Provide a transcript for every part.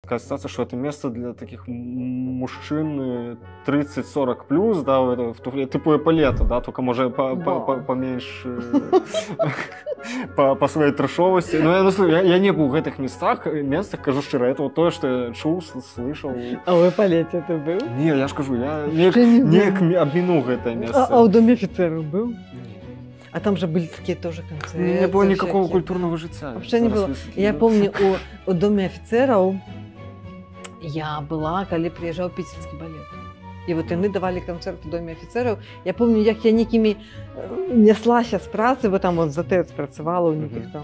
Такая ситуация, что это место для таких мужчин 30-40 плюс, да, в туфле, типу эполета, да, только может поменьше по своей трэшовости. Но я не был в этих местах, кажу щиро, это вот то, что я чул, слышал. А в эполете ты был? Не, я ж кажу, я не обминул это место. А у Доме офицеров был? А там же были такие тоже концерты. Не было никакого культурного життя. Вообще не было. Я помню, у Доме офицеров я была, когда приезжал питерский балет. І от вони давали концерт у Домі офіцерів. Я пам'ятаю, як я некими неслася з праці, бо там от за ТЕЦ працювала у яких там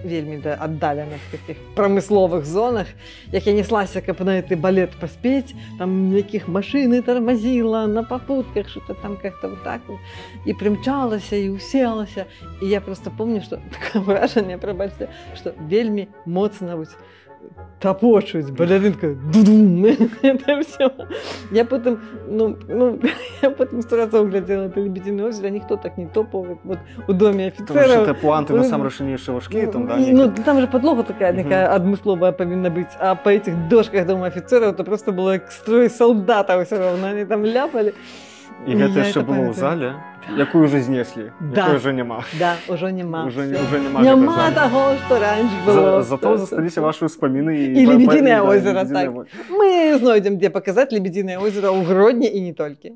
вельми віддалених таких промислових зонах. Як я неслася, як на цей балет поспеть, там яких машини тормозила, на попутках, що-то там як-то вот так вот. І примчалася, і уселася. І я просто пам'ятаю, що таке враження, пробачте, що вельми моцно топочуть, балеринка, дудум, это все. Я потом, я потом 100 раз углядела это «Лебединое озеро», никто так не топал, вот у Доме офицеров. Тому що пуанти насамрэч важкі, там, да? Ну, там же подлога такая адмысловая повинна быть, а по этих дошках Дома офицеров это просто было как строй солдатов все равно, они там ляпали. І гэта яшчэ было ў зале, якую ўжо знеслі, якой ўжо няма. Да, ўжо няма. Няма таго, што раньш было. Зато засталіся ваши ўспаміны. І «Лебединое озеро», так. Мы знойдзем, дзе паказаць «Лебединое озеро» ў Гродні і не толькі.